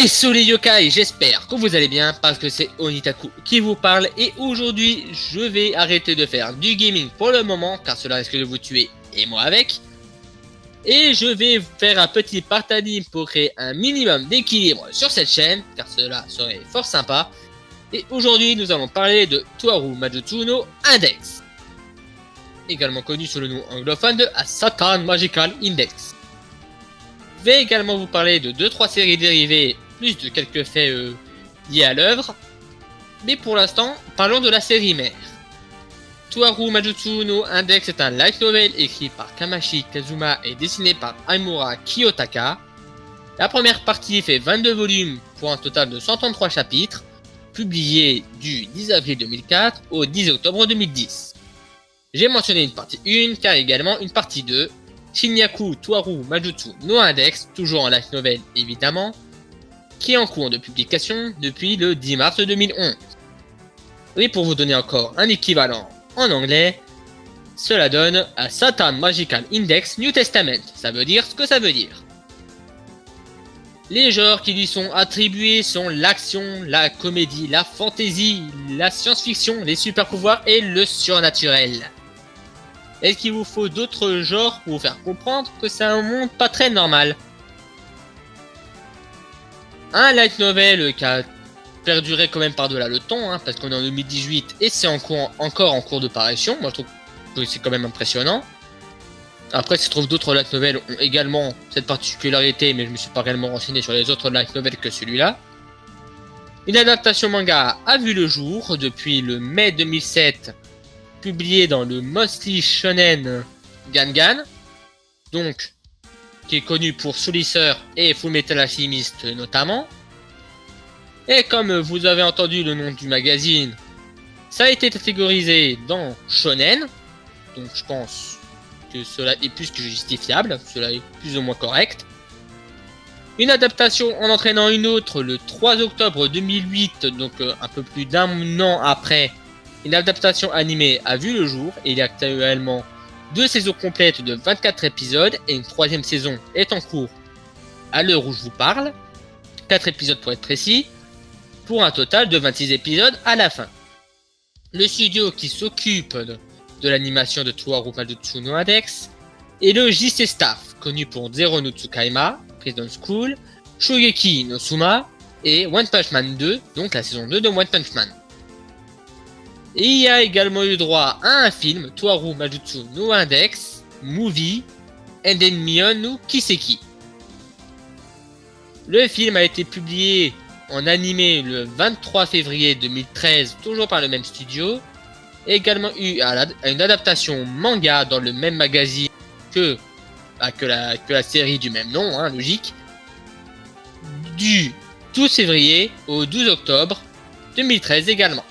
Et sur les yokai, j'espère que vous allez bien parce que c'est Onitaku qui vous parle et aujourd'hui je vais arrêter de faire du gaming pour le moment car cela risque de vous tuer et moi avec. Et je vais faire un petit partage pour créer un minimum d'équilibre sur cette chaîne car cela serait fort sympa. Et aujourd'hui nous allons parler de Toaru Majutsu no Index, également connu sous le nom anglophone de A Satan Magical Index. Je vais également vous parler de 2-3 séries dérivées, plus de quelques faits liés à l'œuvre. Mais pour l'instant, parlons de la série mère. Toaru Majutsu no Index est un light novel écrit par Kamashi Kazuma et dessiné par Aimura Kiyotaka. La première partie fait 22 volumes pour un total de 133 chapitres, publié du 10 avril 2004 au 10 octobre 2010. J'ai mentionné une partie 1 car également une partie 2, Shinyaku Toaru Majutsu no Index, toujours en light novel évidemment, qui est en cours de publication depuis le 10 mars 2011. Et pour vous donner encore un équivalent en anglais, cela donne A Satan Magical Index New Testament, ça veut dire ce que ça veut dire. Les genres qui lui sont attribués sont l'action, la comédie, la fantasy, la science-fiction, les super-pouvoirs et le surnaturel. Est-ce qu'il vous faut d'autres genres pour vous faire comprendre que c'est un monde pas très normal? Un light novel qui a perduré quand même par-delà le temps, parce qu'on est en 2018 et c'est encore en cours de parution. Moi je trouve que c'est quand même impressionnant. Après, il se trouve d'autres light novels ont également cette particularité, mais je me suis pas réellement renseigné sur les autres light novels que celui-là. Une adaptation manga a vu le jour depuis le mai 2007, publié dans le Mostly Shonen Gangan, donc qui est connu pour Soul Eater et Fullmetal Alchemist notamment. Et comme vous avez entendu le nom du magazine, ça a été catégorisé dans Shonen, donc je pense que cela est plus que justifiable, cela est plus ou moins correct. Une adaptation en entraînant une autre le 3 octobre 2008, donc un peu plus d'un an après, une adaptation animée a vu le jour et il y a actuellement 2 saisons complètes de 24 épisodes et une 3ème saison est en cours à l'heure où je vous parle, 4 épisodes pour être précis, pour un total de 26 épisodes à la fin. Le studio qui s'occupe de l'animation de Toaru Majutsu no Index est le JC Staff, connu pour Zero no Tsukaima, Prison School, Shogeki no Suma et One Punch Man 2, donc la saison 2 de One Punch Man. Et il y a également eu droit à un film, Toaru Majutsu no Index Movie Endenmion no Kiseki. Le film a été publié en animé le 23 février 2013, toujours par le même studio. Et également eu une adaptation manga dans le même magazine que la série du même nom, logique, du 12 février au 12 octobre 2013 également.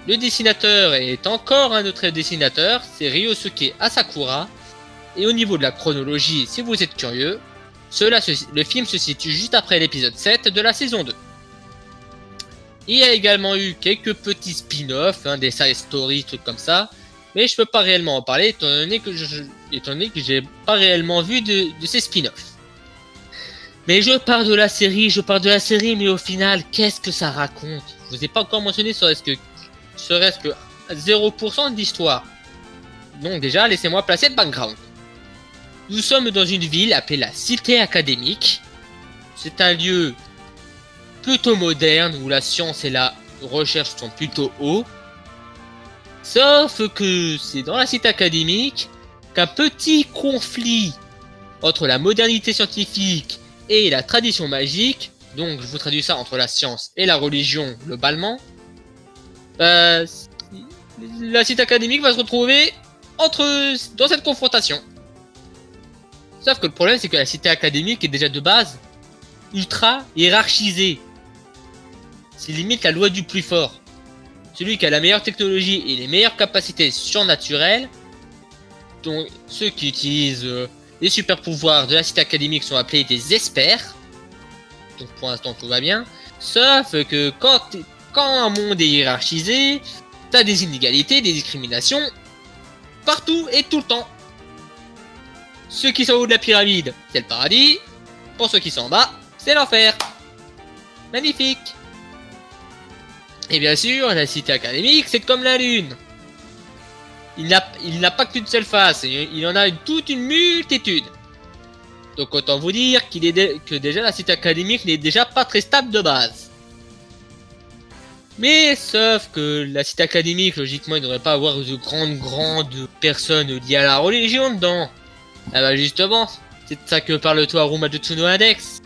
Le dessinateur est encore un autre dessinateur, c'est Ryosuke Asakura, et au niveau de la chronologie, si vous êtes curieux, le film se situe juste après l'épisode 7 de la saison 2. Il y a également eu quelques petits spin-offs, des side stories, trucs comme ça, mais je peux pas réellement en parler étant donné que j'ai pas réellement vu de ces spin-offs. Mais je parle de la série, mais au final, qu'est-ce que ça raconte? Je vous ai pas encore mentionné serait-ce que 0% de l'histoire. Donc déjà, laissez-moi placer le background. Nous sommes dans une ville appelée la Cité Académique. C'est un lieu plutôt moderne où la science et la recherche sont plutôt hauts. Sauf que c'est dans la Cité Académique qu'un petit conflit entre la modernité scientifique et la tradition magique, donc je vous traduis ça entre la science et la religion globalement, la Cité Académique va se retrouver dans cette confrontation. Sauf que le problème c'est que la Cité Académique est déjà de base ultra hiérarchisée. C'est limite la loi du plus fort. Celui qui a la meilleure technologie et les meilleures capacités surnaturelles, donc ceux qui utilisent les super pouvoirs de la Cité Académique sont appelés des experts. Donc pour l'instant tout va bien. Sauf que quand un monde est hiérarchisé, t'as des inégalités, des discriminations partout et tout le temps. Ceux qui sont au haut de la pyramide, c'est le paradis. Pour ceux qui sont en bas, c'est l'enfer. Magnifique. Et bien sûr, la cité académique, c'est comme la lune. Il n'a pas qu'une seule face, il en a toute une multitude. Donc autant vous dire que déjà la cité académique n'est déjà pas très stable de base. Mais sauf que la cité académique, logiquement, il ne devrait pas avoir de grandes personnes liées à la religion dedans. Ah bah justement, c'est de ça que parle Toharu Majutsu no Index.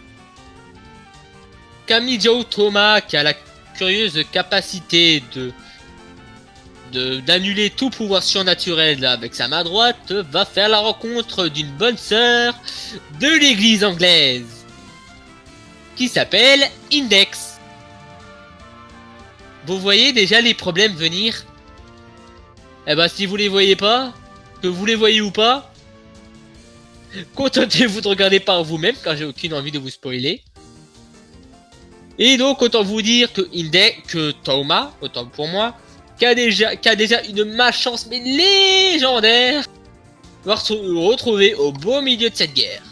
Kamijou Toma, qui a la curieuse capacité d'annuler tout pouvoir surnaturel avec sa main droite, va faire la rencontre d'une bonne sœur de l'église anglaise, qui s'appelle Index. Vous voyez déjà les problèmes venir? Eh ben si vous les voyez pas, que vous les voyez ou pas, contentez-vous de regarder par vous-même, car j'ai aucune envie de vous spoiler. Et donc autant vous dire que Toma, autant pour moi, qui a déjà une malchance mais légendaire, va se retrouver au beau milieu de cette guerre.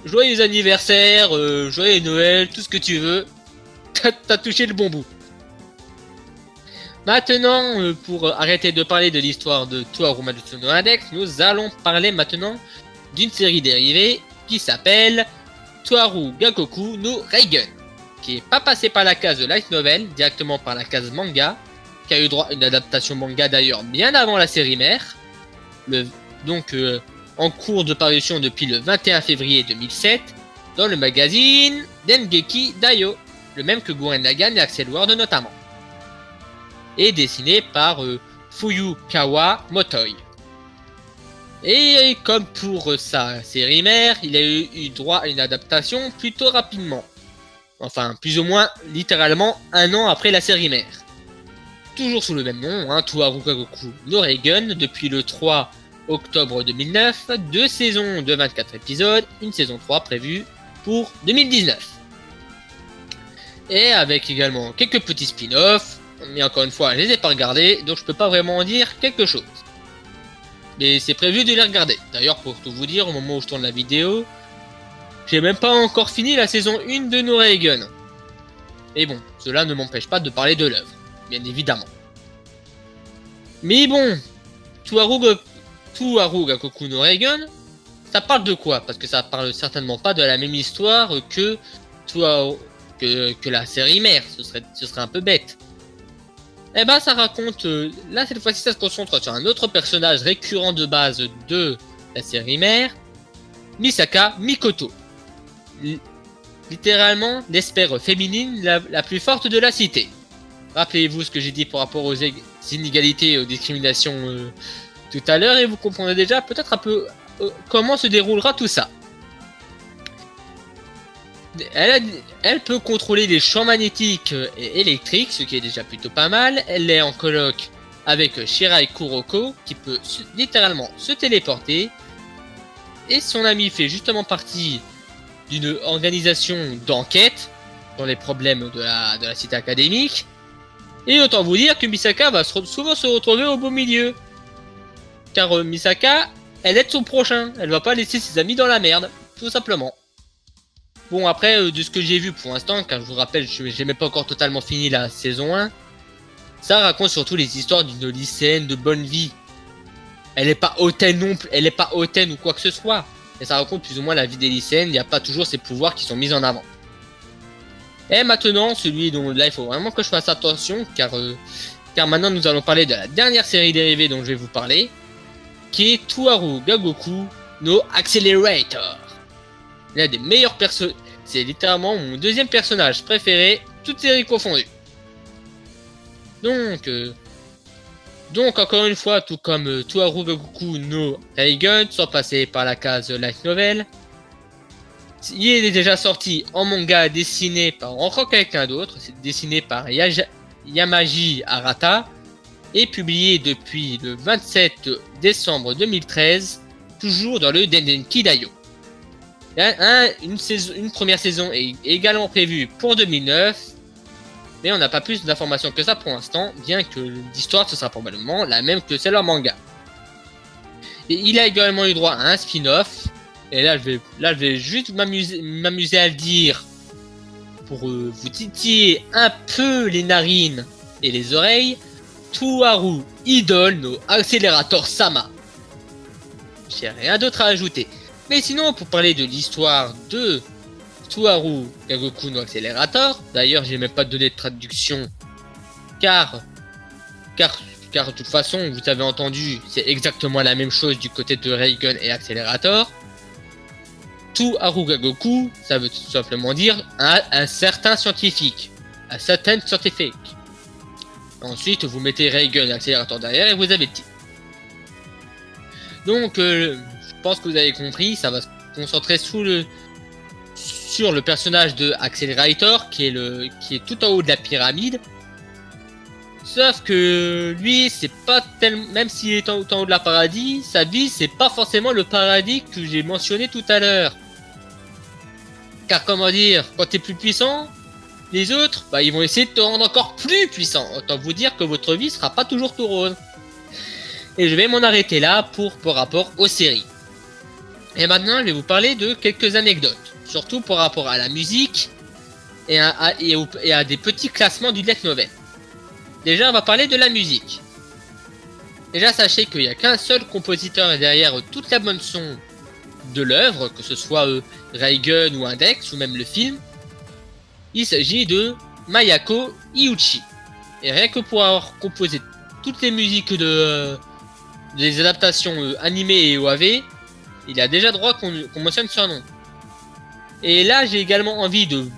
Joyeux anniversaire, joyeux Noël, tout ce que tu veux, t'as touché le bon bout. Maintenant, pour arrêter de parler de l'histoire de Toharu Majutsu no Index, nous allons parler maintenant d'une série dérivée qui s'appelle Toharu Gakoku no Reigen, qui est pas passé par la case light novel, directement par la case manga, qui a eu droit à une adaptation manga d'ailleurs bien avant la série mère, en cours de parution depuis le 21 février 2007, dans le magazine Dengeki Daio, le même que Gurren Lagann et Axel Ward notamment, et dessiné par Fuyukawa Motoi. Et comme pour sa série mère, il a eu droit à une adaptation plutôt rapidement. Enfin, plus ou moins, littéralement, 1 an après la série mère. Toujours sous le même nom, Toharu Gakoku no Reigen, depuis le 3 octobre 2009, 2 saisons de 24 épisodes, une saison 3 prévue pour 2019. Et avec également quelques petits spin-offs, mais encore une fois, je les ai pas regardés, donc je peux pas vraiment en dire quelque chose. Mais c'est prévu de les regarder. D'ailleurs, pour tout vous dire, au moment où je tourne la vidéo, j'ai même pas encore fini la saison 1 de No Reigen. Mais bon, cela ne m'empêche pas de parler de l'œuvre, bien évidemment. Mais bon, Toharu Gakoku no Reigen, ça parle de quoi? Parce que ça parle certainement pas de la même histoire que la série mère, ce serait un peu bête. Eh ben ça raconte, là cette fois-ci ça se concentre sur un autre personnage récurrent de base de la série mère, Misaka Mikoto. Littéralement l'espère féminine la plus forte de la cité. Rappelez-vous ce que j'ai dit par rapport aux inégalités et aux discriminations tout à l'heure et vous comprendrez déjà peut-être un peu comment se déroulera tout ça. Elle peut contrôler les champs magnétiques et électriques, ce qui est déjà plutôt pas mal. Elle est en coloc avec Shirai Kuroko, qui peut littéralement se téléporter. Et son ami fait justement partie d'une organisation d'enquête sur les problèmes de la cité académique. Et autant vous dire que Misaka va souvent se retrouver au beau milieu. Car Misaka, elle aide son prochain. Elle va pas laisser ses amis dans la merde, tout simplement. Bon, après, de ce que j'ai vu pour l'instant, car je vous rappelle, j'ai même pas encore totalement fini la saison 1, ça raconte surtout les histoires d'une lycéenne de bonne vie. Elle est pas hautaine ou quoi que ce soit. Et ça raconte plus ou moins la vie des lycéennes, il n'y a pas toujours ces pouvoirs qui sont mis en avant. Et maintenant, celui dont là il faut vraiment que je fasse attention, car maintenant nous allons parler de la dernière série dérivée dont je vais vous parler, qui est Toharu Gakoku no Accelerator. L'un des meilleurs personnages, c'est littéralement mon deuxième personnage préféré, toutes séries confondues. Donc encore une fois, tout comme Toharu Gakoku no Reigen, sans passer par la case light novel, il est déjà sorti en manga dessiné par encore quelqu'un d'autre, c'est dessiné par Yamaji Arata, et publié depuis le 27 décembre 2013, toujours dans le Dengeki Daio. Une première saison est également prévue pour 2009, mais on n'a pas plus d'informations que ça pour l'instant, bien que l'histoire ce sera probablement la même que celle en manga. Et il a également eu droit à un spin-off, et là je vais juste m'amuser à le dire pour vous titiller un peu les narines et les oreilles, Tuaru idole no Accelerator Sama. J'ai rien d'autre à ajouter. Mais sinon, pour parler de l'histoire de Tuaru Gagoku no Accelerator, d'ailleurs j'ai même pas donné de traduction, car de toute façon, vous avez entendu, c'est exactement la même chose du côté de Raygun et Accelerator. Tuaru Gagoku, ça veut tout simplement dire un certain scientifique. Un certain scientifique. Ensuite, vous mettez Raygun et Accelerator derrière et vous avez le titre. Donc, je pense que vous avez compris, ça va se concentrer sur le personnage de Accelerator, qui est tout en haut de la pyramide. Sauf que lui, c'est pas tellement, même s'il est tout en haut de la paradis, sa vie, c'est pas forcément le paradis que j'ai mentionné tout à l'heure. Car comment dire, quand t'es plus puissant, les autres, bah ils vont essayer de te rendre encore plus puissant. Autant vous dire que votre vie sera pas toujours tout rose. Et je vais m'en arrêter là par rapport aux séries. Et maintenant, je vais vous parler de quelques anecdotes, surtout par rapport à la musique et à des petits classements du light novel. Déjà, on va parler de la musique. Déjà, sachez qu'il n'y a qu'un seul compositeur derrière toute la bande son de l'œuvre, que ce soit Raygun ou Index, ou même le film. Il s'agit de Mayako Iuchi. Et rien que pour avoir composé toutes les musiques des adaptations animées et OAV, il a déjà droit qu'on mentionne son nom. Et là, j'ai également envie de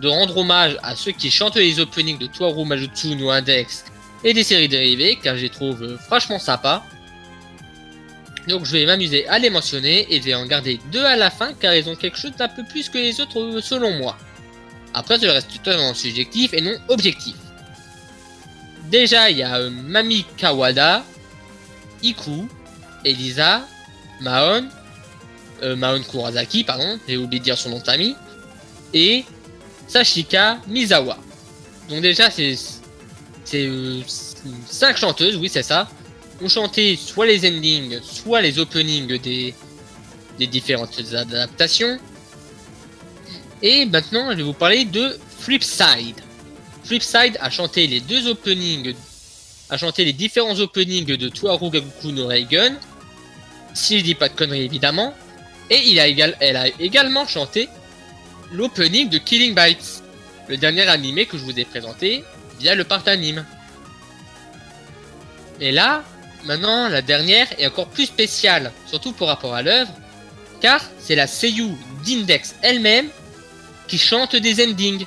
rendre hommage à ceux qui chantent les openings de Tuaru Majutsu no Index et des séries dérivées, car je les trouve franchement sympas. Donc je vais m'amuser à les mentionner et je vais en garder 2 à la fin, car ils ont quelque chose d'un peu plus que les autres selon moi. Après, je reste totalement subjectif et non objectif. Déjà, il y a Mami Kawada, Iku, Elisa, Mahon Kurosaki, pardon, j'ai oublié de dire son nom de famille, et Sashika Misawa. Donc déjà, c'est 5 chanteuses, oui c'est ça, ont chanté soit les endings, soit les openings des différentes adaptations. Et maintenant, je vais vous parler de Flipside. Flipside a chanté les différents openings de Tuaru Gagoku no Raygun, si je dis pas de conneries évidemment, et elle a également chanté l'opening de Killing Bites, le dernier animé que je vous ai présenté via le part anime. Et là, maintenant, la dernière est encore plus spéciale, surtout par rapport à l'œuvre, car c'est la seiyuu d'Index elle-même qui chante des endings.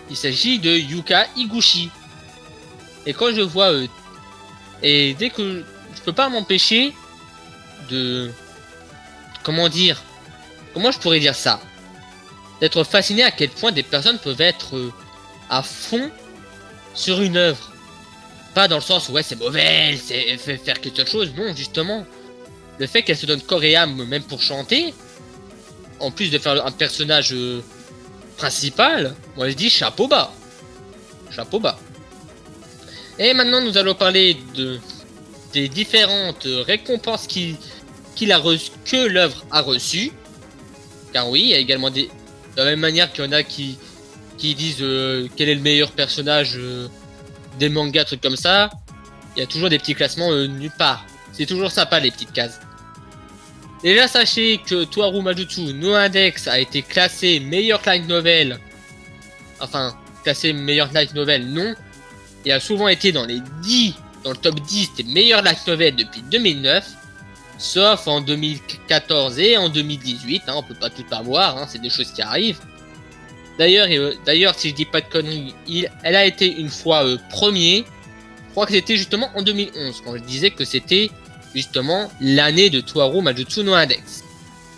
Il s'agit de Yuka Higuchi. Et quand je vois et dès que je peux pas m'empêcher de, comment je pourrais dire ça, d'être fasciné à quel point des personnes peuvent être à fond sur une œuvre. Pas dans le sens où ouais c'est mauvais, c'est faire quelque chose, non justement. Le fait qu'elle se donne corps et âme même pour chanter, en plus de faire un personnage principal, moi je dis chapeau bas. Chapeau bas. Et maintenant nous allons parler des différentes récompenses que l'œuvre a reçues. Car oui, il y a également de la même manière qu'il y en a qui disent quel est le meilleur personnage des mangas, trucs comme ça. Il y a toujours des petits classements nulle part. C'est toujours sympa les petites cases. Déjà sachez que Tuaru Majutsu no Index a été classé meilleur light novel. Enfin, classé meilleur light novel non. Il a souvent été dans le top 10 des meilleurs light novels depuis 2009. Sauf en 2014 et en 2018, hein, on peut pas tout avoir, hein, c'est des choses qui arrivent. D'ailleurs, si je dis pas de conneries, elle a été une fois premier. Je crois que c'était justement en 2011, quand je disais que c'était justement l'année de Tuaru Majutsu no Index.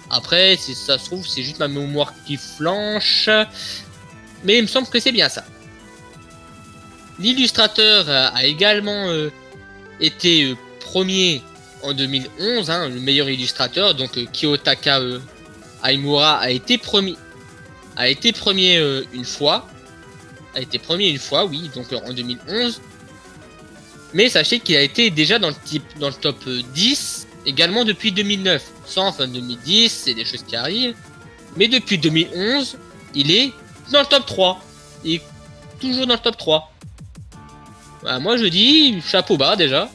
Après, si ça se trouve, c'est juste ma mémoire qui flanche. Mais il me semble que c'est bien ça. L'illustrateur a également été premier en 2011, hein, le meilleur illustrateur. Donc Kiyotaka Aimura a été premier une fois. Oui, donc en 2011. Mais sachez qu'il a été déjà dans le top 10 également depuis 2009. Sans fin 2010, c'est des choses qui arrivent. Mais depuis 2011, il est dans le top 3. Et toujours dans le top 3. Bah, moi je dis chapeau bas déjà.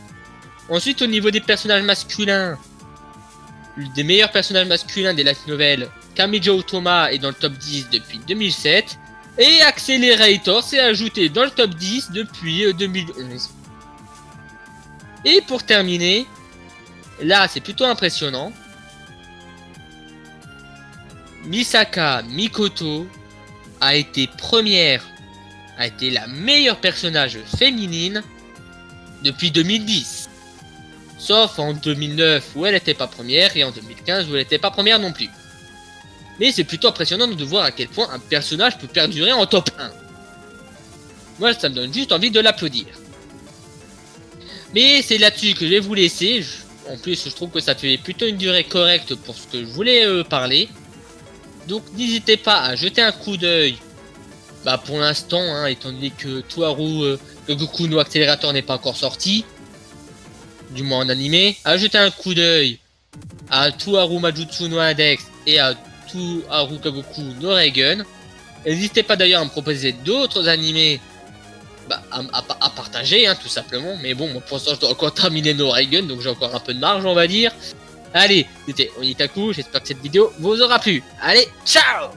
Ensuite au niveau des personnages masculins, des meilleurs personnages masculins des light novels, Kamijo Otoma est dans le top 10 depuis 2007. Et Accelerator s'est ajouté dans le top 10 depuis 2011. Et pour terminer, là c'est plutôt impressionnant. Misaka Mikoto a été la meilleure personnage féminine depuis 2010. Sauf en 2009 où elle n'était pas première et en 2015 où elle n'était pas première non plus. Mais c'est plutôt impressionnant de voir à quel point un personnage peut perdurer en top 1. Moi ça me donne juste envie de l'applaudir. Mais c'est là-dessus que je vais vous laisser. En plus je trouve que ça fait plutôt une durée correcte pour ce que je voulais parler. Donc n'hésitez pas à jeter un coup d'œil. Bah pour l'instant, hein, étant donné que Toaru Goku no Accelerator n'est pas encore sorti, du moins en animé, à jeter un coup d'œil à Toaru Majutsu no Index et à Toaru Kagoku no Reigen. N'hésitez pas d'ailleurs à me proposer d'autres animés à partager, hein, tout simplement. Mais bon, moi, pour l'instant, je dois encore terminer no Reigen, donc j'ai encore un peu de marge, on va dire. Allez, c'était Onitaku, j'espère que cette vidéo vous aura plu. Allez, ciao!